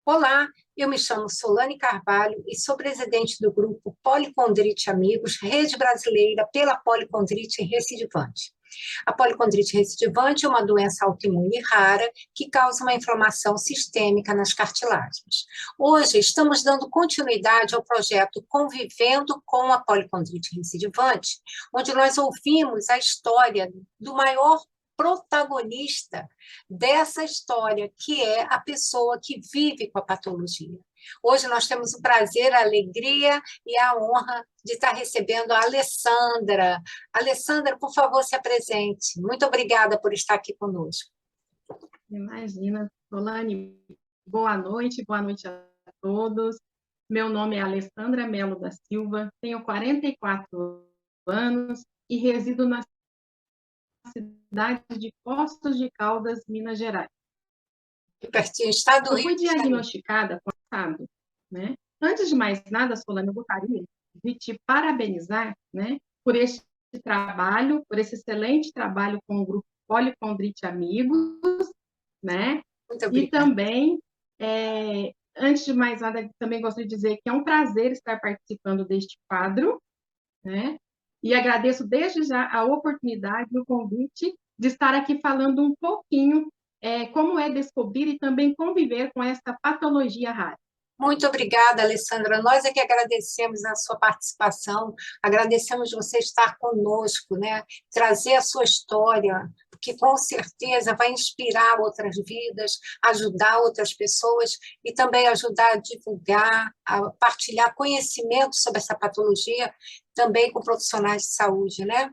Olá, eu me chamo Solane Carvalho e sou presidente do grupo Policondrite Amigos, Rede Brasileira pela Policondrite Recidivante. A policondrite recidivante é uma doença autoimune rara que causa uma inflamação sistêmica nas cartilagens. Hoje, estamos dando continuidade ao projeto Convivendo com a Policondrite Recidivante, onde nós ouvimos a história do maior protagonista dessa história, que é a pessoa que vive com a patologia. Hoje nós temos o prazer, a alegria e a honra de estar recebendo a Alessandra. Alessandra, por favor, se apresente. Muito obrigada por estar aqui conosco. Imagina, Solane, boa noite a todos. Meu nome é Alessandra Melo da Silva, tenho 44 anos e resido na cidade de Poços de Caldas, Minas Gerais. Pertinho, estado do Eu Rio fui de Janeiro. diagnosticada com SAD, né? Antes de mais nada, Solane, eu gostaria de te parabenizar, né, por este trabalho, por esse excelente trabalho com o grupo Policondrite Amigos, né? Muito E obrigada. também, antes de mais nada, também gostaria de dizer que é um prazer estar participando deste quadro, né? E agradeço desde já a oportunidade e o convite de estar aqui falando um pouquinho como é descobrir e também conviver com essa patologia rara. Muito obrigada, Alessandra. Nós é que agradecemos a sua participação, agradecemos você estar conosco, né? Trazer a sua história, que com certeza vai inspirar outras vidas, ajudar outras pessoas e também ajudar a divulgar, a partilhar conhecimento sobre essa patologia, também com profissionais de saúde, né?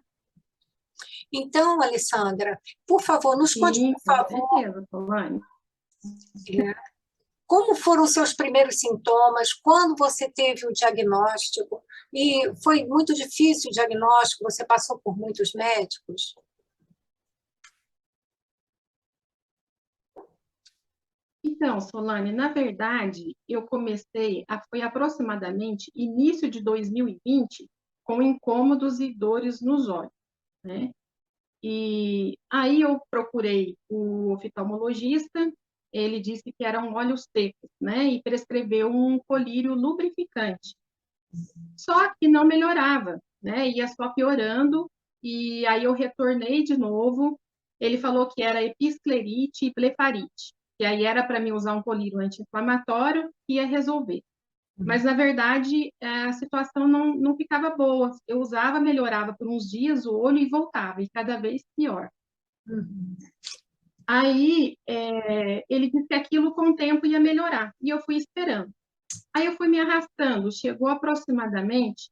Então, Alessandra, por favor, nos conte, Sim, por com favor, certeza, Solane. como foram os seus primeiros sintomas? Quando você teve o diagnóstico? E foi muito difícil o diagnóstico? Você passou por muitos médicos? Então, Solane, na verdade, foi aproximadamente início de 2020, com incômodos e dores nos olhos, né? E aí eu procurei o oftalmologista, ele disse que eram óleos secos, né? E prescreveu um colírio lubrificante. Só que não melhorava, né? Ia só piorando, e aí eu retornei de novo. Ele falou que era episclerite e blefarite, que aí era para mim usar um colírio anti-inflamatório que ia resolver. Mas, na verdade, a situação não ficava boa. Eu usava, melhorava por uns dias o olho e voltava, e cada vez pior. Uhum. Aí, ele disse que aquilo com o tempo ia melhorar, e eu fui esperando. Aí eu fui me arrastando, chegou aproximadamente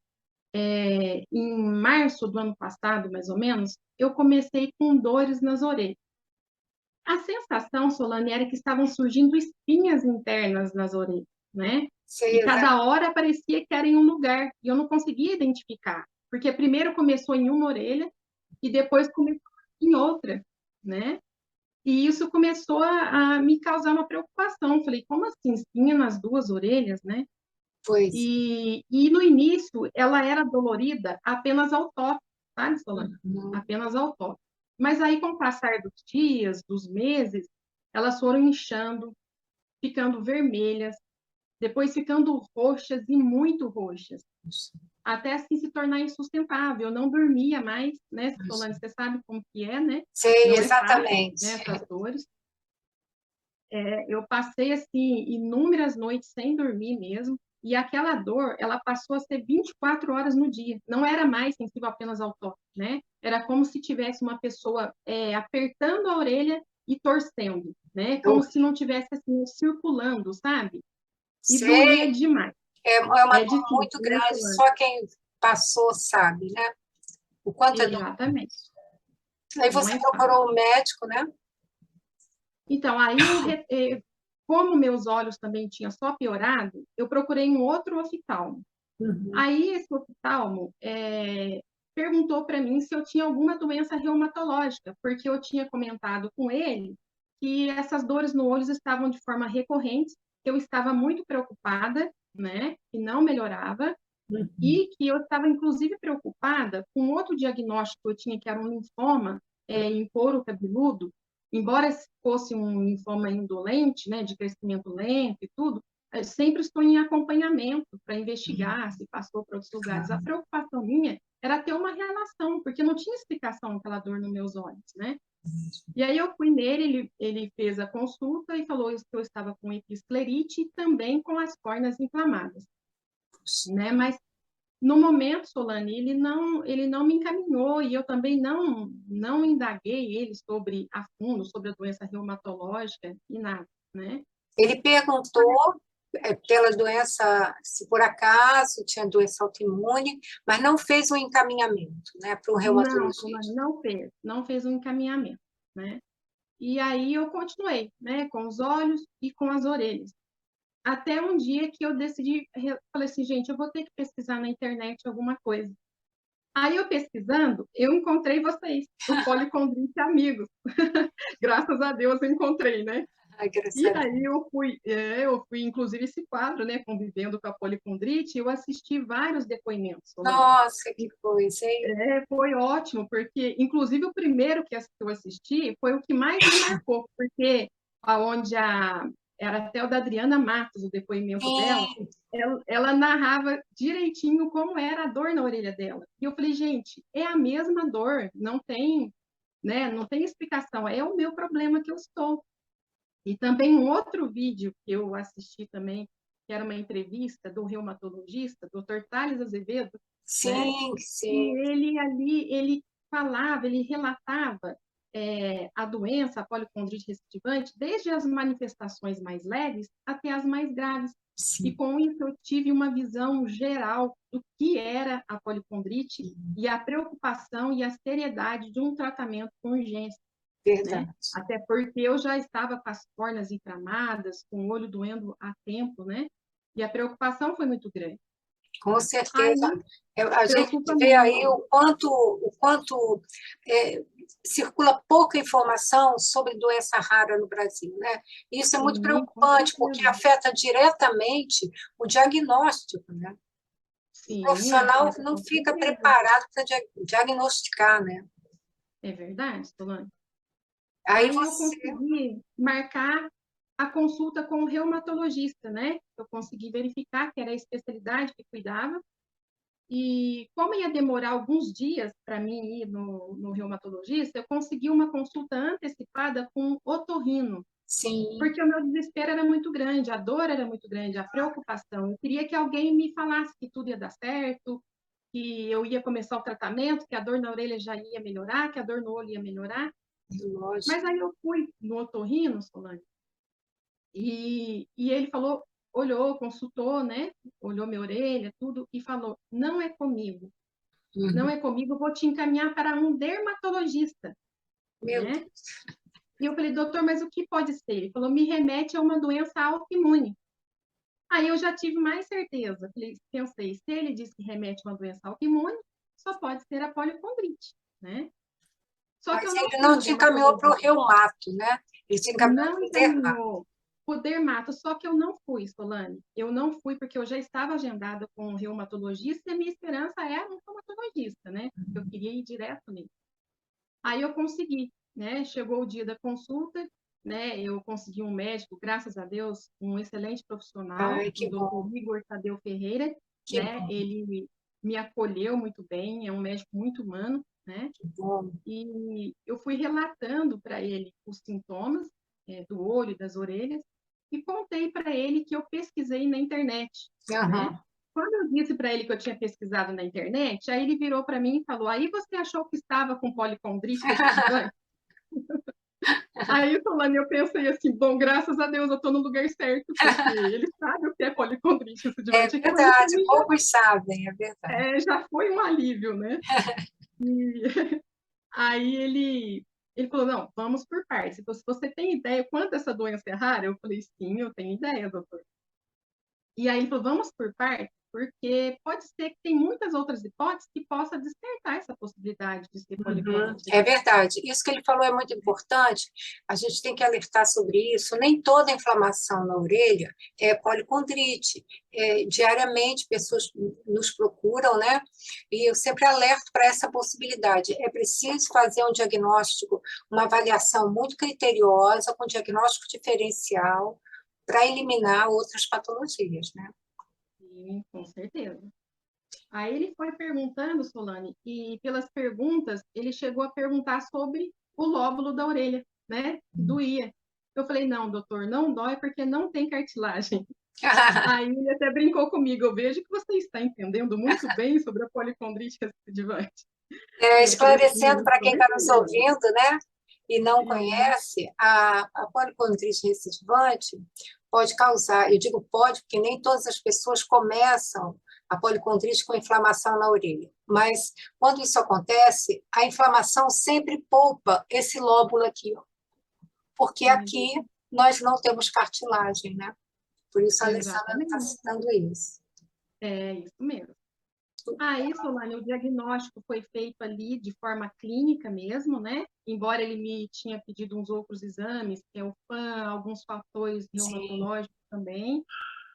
em março do ano passado, mais ou menos, eu comecei com dores nas orelhas. A sensação, Solane, era que estavam surgindo espinhas internas nas orelhas, né? E Sei, cada hora parecia que era em um lugar, e eu não conseguia identificar, porque primeiro começou em uma orelha e depois começou em outra, né? E isso começou a me causar uma preocupação. Falei, como assim, espinha nas duas orelhas, né? pois. E no início, ela era dolorida apenas ao toque, sabe, Solane? Uhum. Apenas ao toque. Mas aí, com o passar dos dias, dos meses, elas foram inchando, ficando vermelhas, depois ficando roxas e muito roxas, até assim se tornar insustentável. Eu não dormia mais, né, Solane? Você sabe como que é, né? Sei, Não é fácil, né, exatamente. essas dores. Eu passei, assim, inúmeras noites sem dormir mesmo, e aquela dor, ela passou a ser 24 horas no dia. Não era mais sensível apenas ao toque, né? Era como se tivesse uma pessoa apertando a orelha e torcendo, né? Como Eu se não tivesse, assim, circulando, sabe? E doía sei, demais. é uma É dor difícil, muito né, grande, Solane? só quem passou sabe, né? O quanto é dor. Exatamente. Aí Não você é fácil. procurou o médico, né? Então, aí como meus olhos também tinham só piorado, eu procurei um outro oftalmo. Uhum. Aí esse oftalmo perguntou para mim se eu tinha alguma doença reumatológica, porque eu tinha comentado com ele que essas dores no olho estavam de forma recorrente, que eu estava muito preocupada, né, que não melhorava, Uhum. e que eu estava inclusive preocupada com outro diagnóstico que eu tinha, que era um linfoma em couro cabeludo, embora fosse um linfoma indolente, né, de crescimento lento e tudo, sempre estou em acompanhamento para investigar se passou para outros lugares. A preocupação minha era ter uma relação, porque não tinha explicação aquela dor nos meus olhos, né? E aí eu fui nele, ele fez a consulta e falou que eu estava com episclerite e também com as córneas inflamadas, né? Mas no momento, Solane, ele não me encaminhou e eu também não indaguei ele sobre a fundo, sobre a doença reumatológica e nada, né? Ele perguntou pela doença, se por acaso tinha doença autoimune, mas não fez um encaminhamento, né, para um Não, Solane, reumatologista. não fez um encaminhamento, né? E aí eu continuei, né, com os olhos e com as orelhas. Até um dia que eu decidi, falei assim, gente, eu vou ter que pesquisar na internet alguma coisa. Aí eu pesquisando, eu encontrei vocês, o Policondrite Amigos. Graças a Deus eu encontrei, né? Ai, graças E a aí Deus. eu fui inclusive esse quadro, né, convivendo com a policondrite, eu assisti vários depoimentos, Solane. Nossa, que coisa, hein? Foi ótimo, porque inclusive o primeiro que eu assisti foi o que mais me marcou, porque aonde era até o da Adriana Matos, o depoimento dela, Sim, ela narrava direitinho como era a dor na orelha dela. E eu falei, gente, é a mesma dor, não tem, né, não tem explicação, é o meu problema que eu estou. E também um outro vídeo que eu assisti também, que era uma entrevista do reumatologista, Dr. Thales Azevedo, né? sim, sim, E ele ali, ele falava, ele relatava a doença, a policondrite recidivante, desde as manifestações mais leves até as mais graves. E sim, com isso eu tive uma visão geral do que era a policondrite e a preocupação e a seriedade de um tratamento com urgência, né? verdade. Até porque eu já estava com as córneas inflamadas, com o olho doendo há tempo, né? E a preocupação foi muito grande. Com certeza. Aí, A gente preocupa vê aí muito. o quanto circula pouca informação sobre doença rara no Brasil, né? Isso é muito Sim, com preocupante, porque certeza. afeta diretamente o diagnóstico, né? O Sim, profissional afeta não com fica certeza. preparado para diagnosticar, né? É verdade, Solange. Aí Aí eu você, consegui marcar a consulta com o reumatologista, né? Eu consegui verificar que era a especialidade que cuidava. E como ia demorar alguns dias para mim ir no reumatologista, eu consegui uma consulta antecipada com otorrino, sim, porque o meu desespero era muito grande, a dor era muito grande, a preocupação. Eu queria que alguém me falasse que tudo ia dar certo, que eu ia começar o tratamento, que a dor na orelha já ia melhorar, que a dor no olho ia melhorar. Mas lógico. aí eu fui no otorrino, Solange, e ele falou, olhou, consultou, né? Olhou minha orelha, tudo, e falou: não é comigo, não Uhum. é comigo, vou te encaminhar para um dermatologista, Meu né? Deus. E eu falei, doutor, mas o que pode ser? Ele falou, me remete a uma doença autoimune. Aí eu já tive mais certeza. Falei, pensei, se ele diz que remete a uma doença autoimune, só pode ser a policondrite, né? Só que Mas eu não ele fui não no te encaminhou para o dermatologista. reumato, né? Ele te encaminhou Não para o dermato. encaminhou o dermato, só que eu não fui, Solane. Eu não fui porque eu já estava agendada com um reumatologista e a minha esperança era um reumatologista, né? Eu queria ir direto nele. Aí eu consegui, né? Chegou o dia da consulta, né? Eu consegui um médico, graças a Deus, um excelente profissional, Ai, o que bom, doutor Igor Tadeu Ferreira, que né? bom, Ele me acolheu muito bem, é um médico muito humano, né? que bom. E eu fui relatando para ele os sintomas do olho e das orelhas e contei para ele que eu pesquisei na internet, né? Aham. Quando eu disse para ele que eu tinha pesquisado na internet, aí ele virou para mim e falou: aí você achou que estava com policondrite recidivante? Aí, Solane, eu pensei assim: bom, graças a Deus eu estou no lugar certo, porque ele sabe o que é policondrite É recidivante. Aquilo ali para verdade, mim poucos sabem, é verdade. já foi um alívio, né? E aí ele falou, não, vamos por partes. Então, se você tem ideia quanto essa doença é rara, eu falei, sim, eu tenho ideia, doutor. E aí ele falou, vamos por partes. porque pode ser que tem muitas outras hipóteses que possa descartar essa possibilidade de ser policondrite. É verdade. Isso que ele falou é muito importante. A gente tem que alertar sobre isso. Nem toda inflamação na orelha é policondrite. Diariamente, pessoas nos procuram, né? E eu sempre alerto para essa possibilidade. É preciso fazer um diagnóstico, uma avaliação muito criteriosa, com diagnóstico diferencial, para eliminar outras patologias, né? Sim, com certeza. Aí ele foi perguntando, Solane, e pelas perguntas, ele chegou a perguntar sobre o lóbulo da orelha, né? Que doía. Eu falei, não, doutor, não dói porque não tem cartilagem. Aí ele até brincou comigo, eu vejo que você está entendendo muito bem sobre a policondrite recidivante. Eu falei, Esclarecendo sim, para estou quem está nos entendendo. ouvindo, né, e não Sim, conhece, a policondrite recidivante pode causar, eu digo pode, porque nem todas as pessoas começam a policondrite com inflamação na orelha, mas quando isso acontece, a inflamação sempre poupa esse lóbulo aqui, ó, porque sim, aqui nós não temos cartilagem, né? Por isso a Alessandra está exatamente. citando isso. É isso mesmo. Aí, Solane, o diagnóstico foi feito ali de forma clínica mesmo, né? Embora ele me tinha pedido uns outros exames, que é o FAM, alguns fatores Sim. reumatológicos também,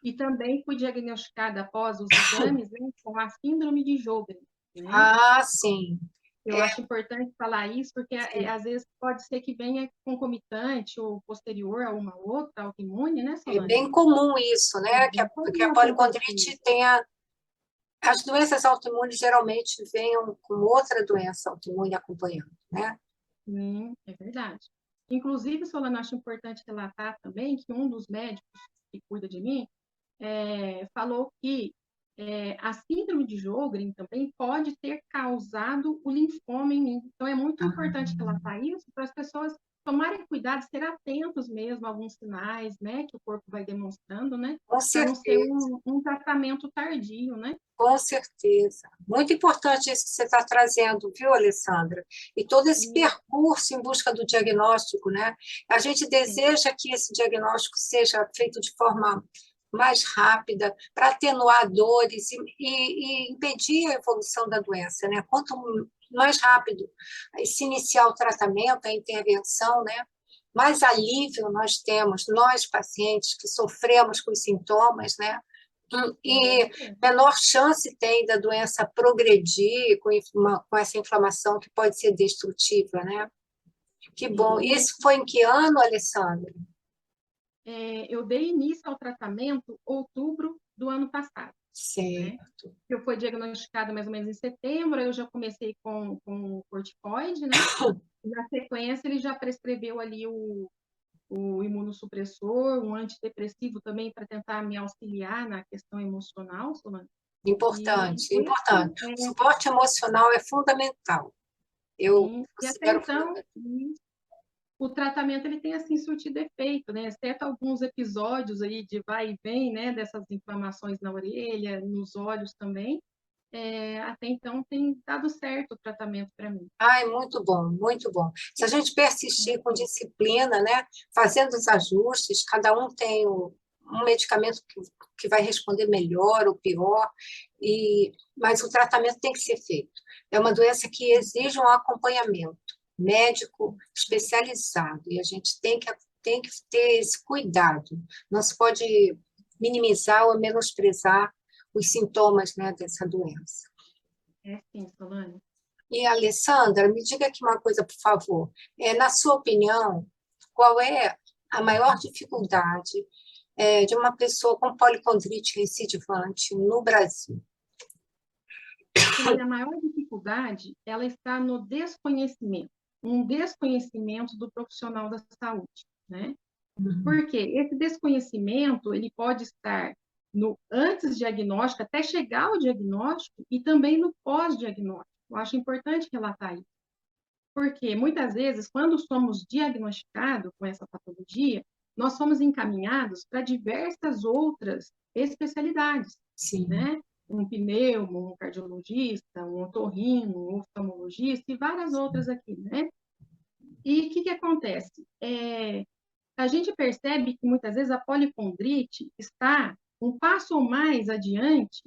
e também fui diagnosticada após os exames, né, com a síndrome de Sjögren, né? Ah, sim. Eu É, acho importante falar isso, porque sim. às vezes pode ser que venha concomitante ou posterior a uma outra autoimune, né, É Solane? bem comum isso, É né? bem Que a comum acontecer. policondrite tenha. As doenças autoimunes geralmente venham com outra doença autoimune acompanhando, né? Sim, é verdade. Inclusive, Solano, acho importante relatar também que um dos médicos que cuida de mim falou que a síndrome de Sjögren também pode ter causado o linfoma em mim. Então, é muito importante relatar isso para as pessoas tomarem cuidado, ser atentos mesmo a alguns sinais, né, que o corpo vai demonstrando, né, Com para não ser certeza, um tratamento tardio, né? com certeza. Muito importante isso que você está trazendo, viu, Alessandra? E todo esse E, percurso em busca do diagnóstico, né? A gente deseja que esse diagnóstico seja feito de forma mais rápida, para atenuar dores e impedir a evolução da doença, né? Quanto mais rápido se iniciar o tratamento, a intervenção, né? Mais alívio nós temos, nós pacientes que sofremos com os sintomas, né? E menor chance tem da doença progredir com essa inflamação que pode ser destrutiva, né? Que bom. sim, Isso foi em que ano, Alessandra? eu dei início ao tratamento em outubro do ano passado, né? Certo. Eu fui diagnosticada mais ou menos em setembro, eu já comecei com o corticoide, né? Na sequência, ele já prescreveu ali o imunossupressor, um antidepressivo também para tentar me auxiliar na questão emocional, Solane. E Importante, foi assim, importante. O suporte emocional é fundamental. Eu sim. E até considero então, fundamental. o tratamento ele tem assim surtido efeito, né? Exceto alguns episódios aí de vai e vem, né? Dessas inflamações na orelha, nos olhos também. Até então tem dado certo o tratamento para mim. Ai, muito bom, muito bom. Se a gente persistir com Sim, disciplina, né, fazendo os ajustes, cada um tem um medicamento que vai responder melhor ou pior, mas o tratamento tem que ser feito. É uma doença que exige um acompanhamento médico especializado, e a gente tem que ter esse cuidado. Não se pode minimizar ou menosprezar os sintomas, né, dessa doença. é sim, Solane. E, Alessandra, me diga aqui uma coisa, por favor. Na sua opinião, qual é a maior dificuldade de uma pessoa com policondrite recidivante no Brasil? Solane, a maior dificuldade, ela está no desconhecimento, um desconhecimento do profissional da saúde, né? Uhum. Porque esse desconhecimento, ele pode estar no antes diagnóstico, até chegar ao diagnóstico, e também no pós-diagnóstico. Eu acho importante relatar isso. Porque muitas vezes, quando somos diagnosticados com essa patologia, nós somos encaminhados para diversas outras especialidades, Sim, né? Um pneumo, um cardiologista, um otorrino, um oftalmologista e várias outras aqui, né? E o que acontece? A gente percebe que muitas vezes a policondrite está um passo ou mais adiante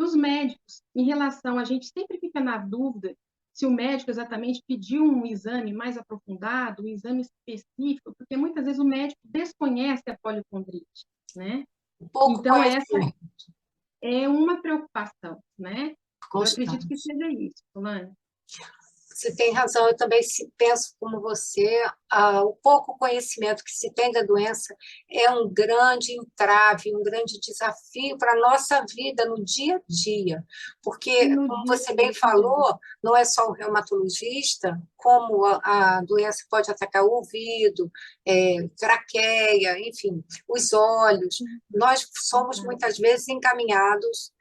dos médicos, em relação, a gente sempre fica na dúvida se o médico exatamente pediu um exame mais aprofundado, um exame específico, porque muitas vezes o médico desconhece a policondrite, né? Pouco Então, essa conhecimento. é uma preocupação, né? Eu acredito que Constante. seja isso, Solane. Você tem razão, eu também penso como você, o pouco conhecimento que se tem da doença é um grande entrave, um grande desafio para a nossa vida no dia a dia, porque, No como dia a você bem dia também. falou, não é só o reumatologista, como a doença pode atacar o ouvido, traqueia, enfim, os olhos. Nós somos muitas vezes encaminhadas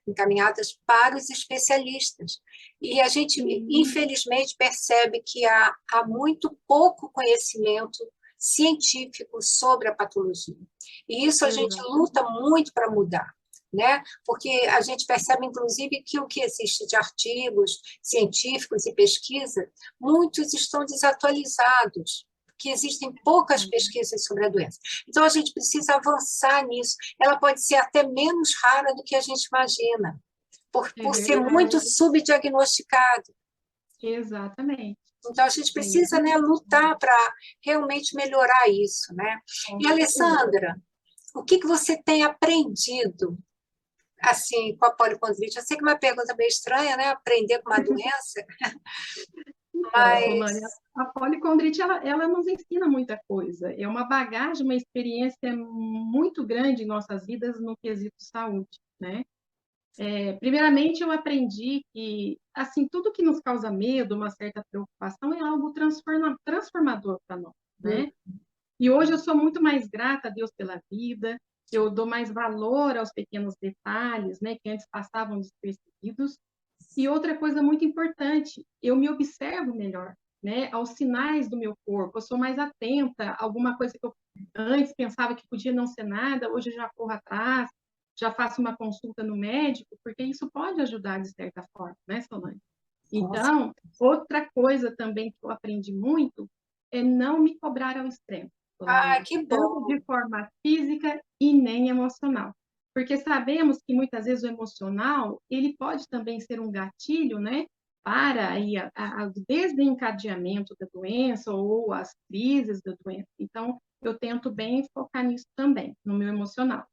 para os especialistas. E a gente, Sim, infelizmente, percebe que há muito pouco conhecimento científico sobre a patologia. E isso a gente exato. luta muito para mudar, né? Porque a gente percebe, inclusive, que o que existe de artigos científicos e pesquisa, muitos estão desatualizados, que existem poucas pesquisas sobre a doença. Então, a gente precisa avançar nisso. Ela pode ser até menos rara do que a gente imagina, É por ser muito verdade. subdiagnosticado. Exatamente. Então, a gente É isso precisa, né, mesmo. lutar para realmente melhorar isso, né? Com E, certeza. Alessandra, o que você tem aprendido, assim, com a policondrite? Eu sei que é uma pergunta meio estranha, né? Aprender com uma doença, Então, Solane, mas a policondrite, ela nos ensina muita coisa. É uma bagagem, uma experiência muito grande em nossas vidas no quesito saúde, né? Primeiramente, eu aprendi que, assim, tudo que nos causa medo, uma certa preocupação, é algo transformador para nós, né? E hoje eu sou muito mais grata a Deus pela vida, eu dou mais valor aos pequenos detalhes, né, que antes passavam despercebidos. E outra coisa muito importante, eu me observo melhor, né, aos sinais do meu corpo, eu sou mais atenta a alguma coisa que eu antes pensava que podia não ser nada, hoje eu já corro atrás, já faço uma consulta no médico, porque isso pode ajudar de certa forma, né, Solange? Então, outra coisa também que eu aprendi muito é não me cobrar ao extremo, Solange, que tanto bom. de forma física e nem emocional. Porque sabemos que muitas vezes o emocional, ele pode também ser um gatilho, né, para aí o desencadeamento da doença ou as crises da doença. Então, eu tento bem focar nisso também, no meu emocional.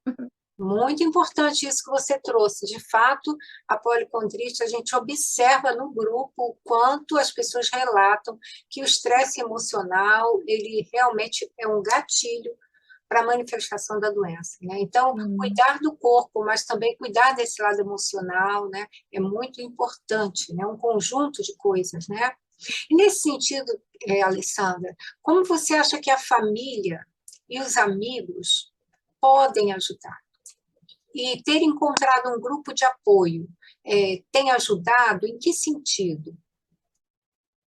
Muito importante isso que você trouxe. De fato, a policondrite, a gente observa no grupo o quanto as pessoas relatam que o estresse emocional, ele realmente é um gatilho para a manifestação da doença, né? Então, cuidar do corpo, mas também cuidar desse lado emocional, né? É muito importante, né? Um conjunto de coisas, né? E nesse sentido, Alessandra, como você acha que a família e os amigos podem ajudar? E ter encontrado um grupo de apoio tem ajudado? Em que sentido?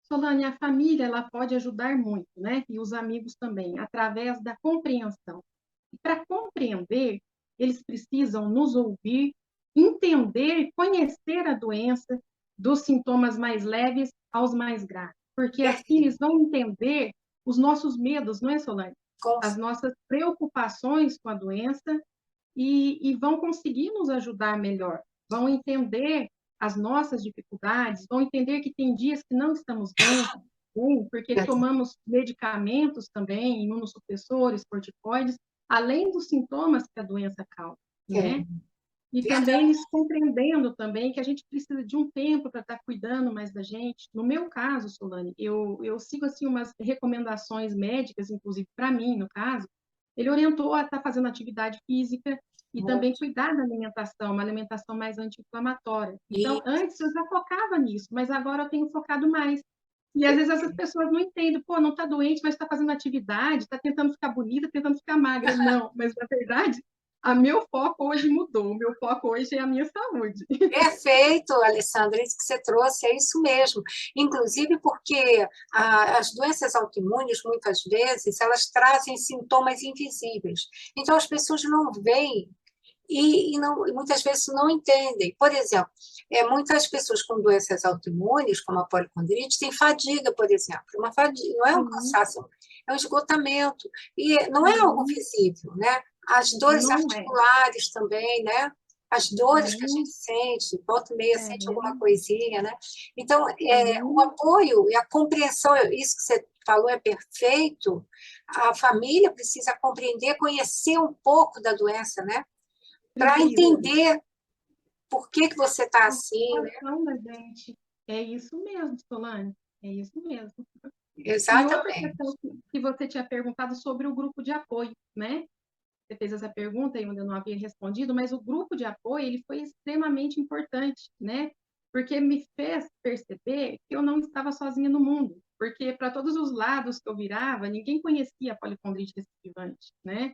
Solane, a família ela pode ajudar muito, né? E os amigos também, através da compreensão. E para compreender, eles precisam nos ouvir, entender e conhecer a doença, dos sintomas mais leves aos mais graves. Porque assim Perfeito. eles vão entender os nossos medos, não é, Solange? Com As nossas preocupações com a doença e vão conseguir nos ajudar melhor, vão entender as nossas dificuldades, vão entender que tem dias que não estamos bem, porque certeza. tomamos medicamentos também, imunossupressores, corticoides, além dos sintomas que a doença causa, É né? E também verdade. eles compreendendo também que a gente precisa de um tempo para estar cuidando mais da gente. No meu caso, Solane, eu sigo assim umas recomendações médicas, inclusive para mim, no caso, ele orientou a estar fazendo atividade física e também Muito. cuidar da alimentação, uma alimentação mais anti-inflamatória. Então, E antes eu já focava nisso, mas agora eu tenho focado mais. E às vezes essas pessoas não entendem, pô, não está doente, mas está fazendo atividade, está tentando ficar bonita, tentando ficar magra. Não, mas na verdade, o meu foco hoje mudou. O meu foco hoje é a minha saúde. perfeito, Alessandra, isso que você trouxe, é isso mesmo. Inclusive porque as doenças autoimunes, muitas vezes, elas trazem sintomas invisíveis. Então, as pessoas não veem e muitas vezes não entendem. Por exemplo, muitas pessoas com doenças autoimunes, como a policondrite, têm fadiga, por exemplo. Uma fadiga, não é um Sim, cansaço, é um esgotamento. E não é algo sim, visível, né? As dores não é. articulares também, né? as dores que a gente Sim, sente, volta e meia sente alguma é, coisinha, né? Então, o sim, apoio e a compreensão, isso que você falou é perfeito, a família precisa compreender, conhecer um pouco da doença, né? Para precisa. entender por que que você está A assim, né? situação da gente. É isso mesmo, Solane. É isso mesmo. E outra questão Exatamente. que você tinha perguntado sobre o grupo de apoio, né? Você fez essa pergunta e eu não havia respondido, mas o grupo de apoio ele foi extremamente importante, né? Porque me fez perceber que eu não estava sozinha no mundo, porque para todos os lados que eu virava, ninguém conhecia a polipondrite recidivante, né?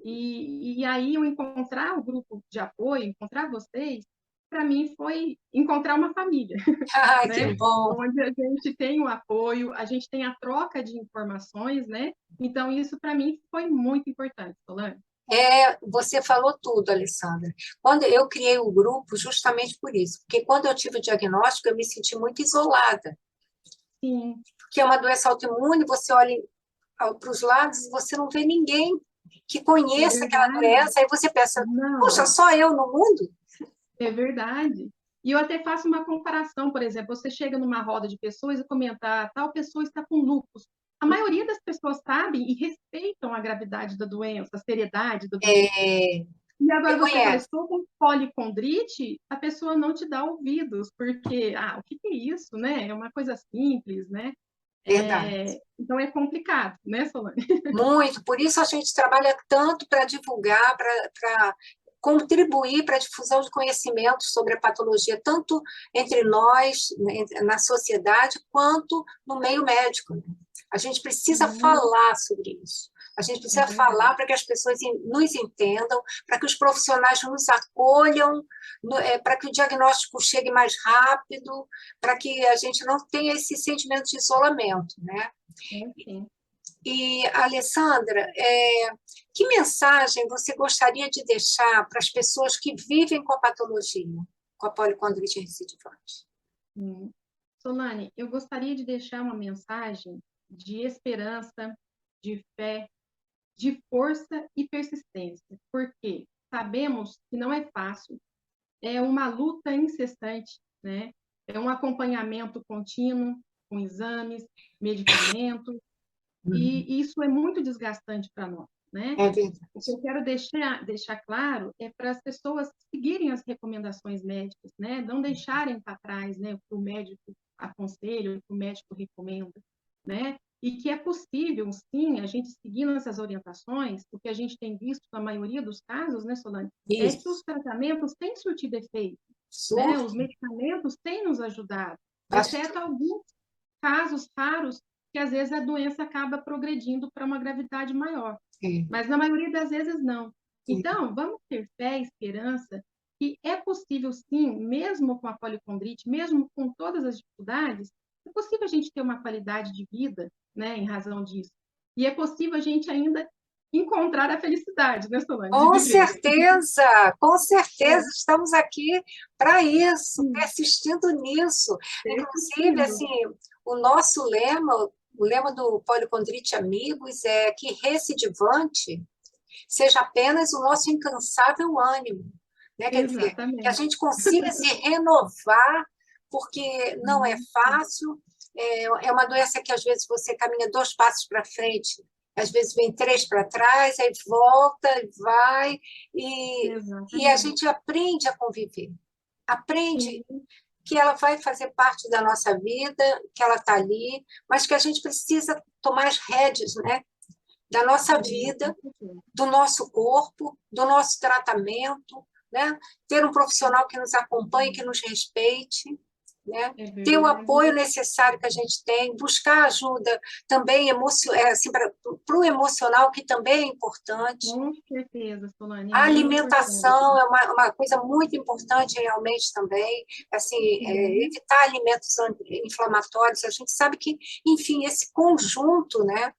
E aí eu encontrar o grupo de apoio, encontrar vocês, para mim foi encontrar uma família, Ai, que né? bom. Onde a gente tem o apoio, a gente tem a troca de informações, né? Então, isso para mim foi muito importante, Solange. Você falou tudo, Alessandra. Quando eu criei o grupo, justamente por isso, porque quando eu tive o diagnóstico, eu me senti muito isolada, Sim, porque é uma doença autoimune, você olha para os lados e você não vê ninguém que é conheça aquela verdade. doença, aí você pensa, poxa, Não, só eu no mundo? é verdade. E eu até faço uma comparação, por exemplo, você chega numa roda de pessoas e comenta, tal pessoa está com lúpus. A maioria das pessoas sabem e respeitam a gravidade da doença, a seriedade da doença. É, E agora você fala, reconhece, estou com policondrite, a pessoa não te dá ouvidos, porque, o que é isso, né? É uma coisa simples, né? verdade. Então é complicado, né, Solange? Muito, por isso a gente trabalha tanto para divulgar, para contribuir para a difusão de conhecimentos sobre a patologia, tanto entre nós, né, na sociedade, quanto no meio médico. Né? A gente precisa Sim, falar sobre isso. A gente é precisa falar verdade. para que as pessoas nos entendam, para que os profissionais nos acolham, para que o diagnóstico chegue mais rápido, para que a gente não tenha esse sentimento de isolamento, né? É sim. E, Alessandra, que mensagem você gostaria de deixar para as pessoas que vivem com a patologia, com a policondrite recidivante? Hum. Solane, eu gostaria de deixar uma mensagem de esperança, de fé, de força e persistência, porque sabemos que não é fácil, é uma luta incessante, né? É um acompanhamento contínuo, com exames, medicamentos, Uhum. e isso é muito desgastante para nós, né? É verdade. O que eu quero deixar claro é para as pessoas seguirem as recomendações médicas, né? Não deixarem para trás, né? O que o médico aconselha, o que o médico recomenda, né? E que é possível, sim, a gente seguindo essas orientações, o que a gente tem visto na maioria dos casos, né, Solange, é que os Isso. tratamentos têm surtido efeito, né? Surto Os medicamentos têm nos ajudado, exceto bastante. alguns casos raros que às vezes a doença acaba progredindo para uma gravidade maior, É, mas na maioria das vezes não. é. Então, vamos ter fé e esperança que é possível sim, mesmo com a policondrite, mesmo com todas as dificuldades, é possível a gente ter uma qualidade de vida, né, em razão disso. E é possível a gente ainda encontrar a felicidade, né, Solange, de viver. Com certeza, É, estamos aqui para isso, sim, persistindo nisso. Inclusive, persistindo. assim, o nosso lema, o lema do Policondrite Amigos é que recidivante seja apenas o nosso incansável ânimo, né? Quer dizer, que a Exatamente. gente consiga se renovar, porque não é fácil, é uma doença que às vezes você caminha 2 passos para frente, às vezes vem 3 para trás, aí volta, vai, e a Exatamente. gente aprende a conviver, aprende Sim, que ela vai fazer parte da nossa vida, que ela está ali, mas que a gente precisa tomar as rédeas, né, da nossa sim, com vida, certeza. do nosso corpo, do nosso tratamento, né? Ter um profissional que nos acompanhe, que nos respeite, né? É Ter o verdade. apoio necessário que a gente tem, buscar ajuda também assim, para o emocional, que também é importante. Com certeza, Solane, é A muito importante. alimentação é uma coisa muito importante realmente também, assim, Sim, evitar alimentos inflamatórios. A gente sabe que, enfim, esse conjunto, né?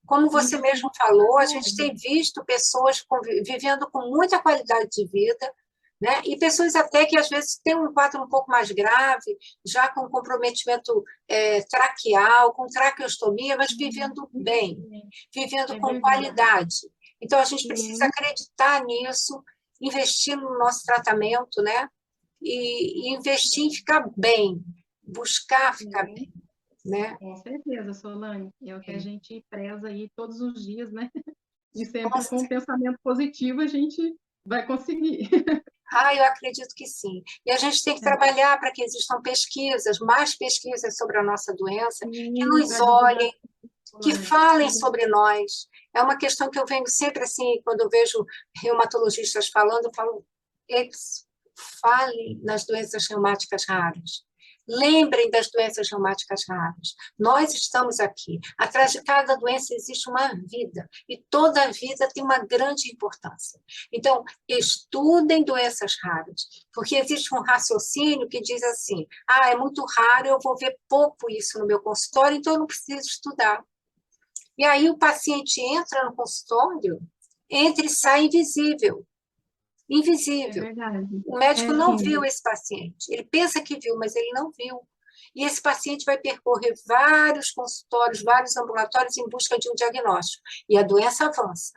Como você isso mesmo falou, a gente tem visto pessoas vivendo com muita qualidade de vida, né? E pessoas até que às vezes têm um quadro um pouco mais grave, já com comprometimento traqueal, com traqueostomia, mas vivendo bem, vivendo é com verdade. qualidade. Então a gente precisa Sim, acreditar nisso investir no nosso tratamento, né? E investir em ficar bem, buscar ficar bem, né? Com certeza, Solane. É o que a gente preza aí todos os dias, né? E sempre Nossa, com um pensamento positivo a gente vai conseguir. eu acredito que sim. E a gente tem que trabalhar para que existam pesquisas, mais pesquisas sobre a nossa doença, que Sim, nos para divulgar, olhem, que Solane. falem sobre nós. É uma questão que eu venho sempre assim, quando eu vejo reumatologistas falando, eu falo, eles falem nas doenças reumáticas raras. Lembrem das doenças reumáticas raras. Nós estamos aqui. Atrás de cada doença existe uma vida, e toda vida tem uma grande importância. Então, estudem doenças raras, porque existe um raciocínio que diz assim: é muito raro, eu vou ver pouco isso no meu consultório, então eu não preciso estudar. E aí o paciente entra no consultório, entra e sai invisível. É Invisível. verdade. O médico É não assim, viu esse paciente. Ele pensa que viu, mas ele não viu. E esse paciente vai percorrer vários consultórios, vários ambulatórios em busca de um diagnóstico. E a doença avança.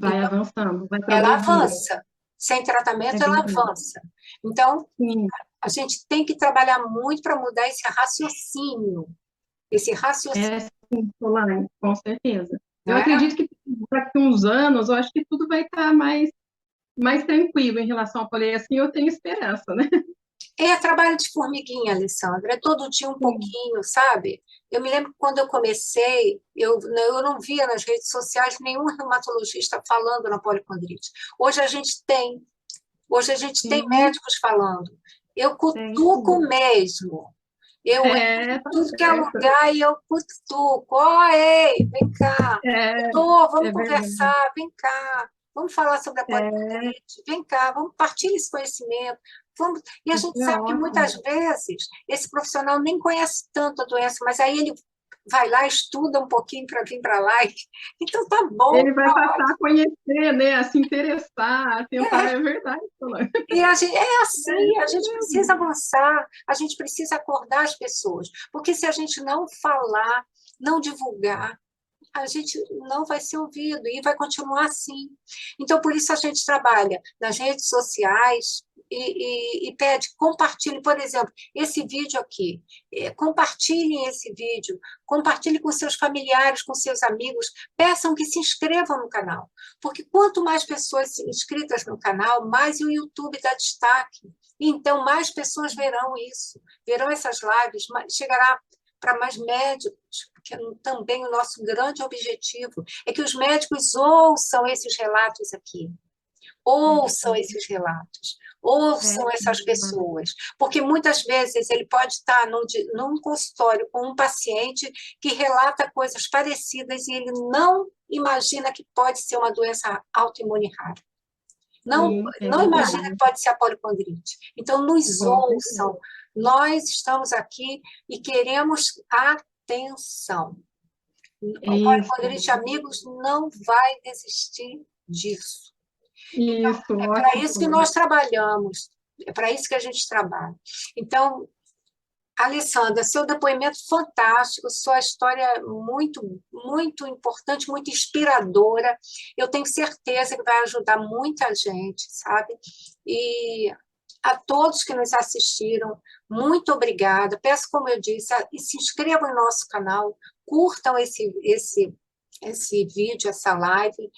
vai Então, avançando, vai ela progredindo. avança. Sem É tratamento, ela verdade. avança. Então, Sim, a gente tem que trabalhar muito para mudar esse raciocínio. Esse raciocínio, é sim, Solane, com certeza. Eu né? acredito que daqui a uns anos, eu acho que tudo vai estar mais tranquilo em relação à polio. Assim, eu tenho esperança, né? É trabalho de formiguinha, Alessandra, é todo dia um Sim, pouquinho, sabe? Eu me lembro que quando eu comecei, eu não via nas redes sociais nenhum reumatologista falando na policondrite. Hoje a gente tem, hoje a gente tem sim, médicos falando. Eu tem cutuco sim. mesmo. Eu entro É, em tá tudo que é certo. lugar e eu cutuco. Ó, ei, vem cá. É, Doutor, vamos é verdade. conversar, vem cá. Vamos falar sobre a É, policondrite, vem cá, vamos partilhar esse conhecimento. Vamos... E a isso gente é sabe que muitas ótimo. vezes esse profissional nem conhece tanto a doença, mas aí ele vai lá, estuda um pouquinho para vir para lá. Então tá bom, Ele vai passar a conhecer, né? A se interessar, a tentar, é. é verdade, Solange. E a gente, é É assim, a isso gente precisa mesmo. avançar, a gente precisa acordar as pessoas, porque se a gente não falar, não divulgar, a gente não vai ser ouvido e vai continuar assim. Então, por isso a gente trabalha nas redes sociais e pede, compartilhe, por exemplo, esse vídeo aqui, compartilhem esse vídeo, compartilhe com seus familiares, com seus amigos, peçam que se inscrevam no canal, porque quanto mais pessoas inscritas no canal, mais o YouTube dá destaque. Então, mais pessoas verão isso, verão essas lives, chegará para mais médicos, que é também o nosso grande objetivo, é que os médicos ouçam esses relatos aqui, É ouçam verdade. esses relatos, É, ouçam essas sim, pessoas, porque muitas vezes ele pode estar num consultório com um paciente que relata coisas parecidas e ele não imagina que pode ser uma doença autoimune rara. Não, sim, é não imagina que verdade. pode ser a policondrite. Então, nos Com certeza. ouçam. Nós estamos aqui e queremos atenção. É O isso. Policondrite Amigos não vai desistir disso. Então, Isso, é para ótimo, isso que Solange. nós trabalhamos, é para isso que a gente trabalha. Então, Alessandra, seu depoimento fantástico, sua história é muito, muito importante, muito inspiradora. Eu tenho certeza que vai ajudar muita gente, sabe? E a todos que nos assistiram, muito obrigada. Peço, como eu disse, e se inscrevam no nosso canal, curtam esse vídeo, essa live,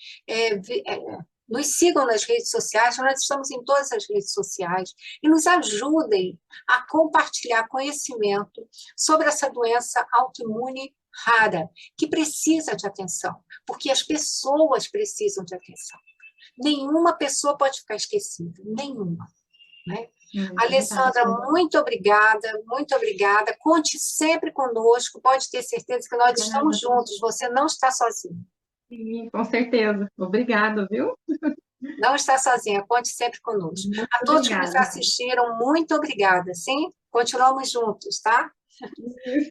nos sigam nas redes sociais, nós estamos em todas as redes sociais, e nos ajudem a compartilhar conhecimento sobre essa doença autoimune rara, que precisa de atenção, porque as pessoas precisam de atenção. Nenhuma pessoa pode ficar esquecida, nenhuma. Né? É verdade, Alessandra, Solange. muito obrigada, muito obrigada. Conte sempre conosco, pode ter certeza que nós estamos Obrigada. juntos, você não está sozinha. Sim, com certeza. Obrigada, viu? Não está sozinha, conte sempre conosco. Muito A todos que nos obrigada. assistiram, muito obrigada, sim? Continuamos juntos, tá? Isso.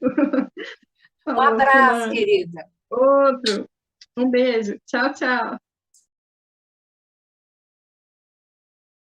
Um Falou, abraço, Solange. querida. Outro. Um beijo. Tchau, tchau.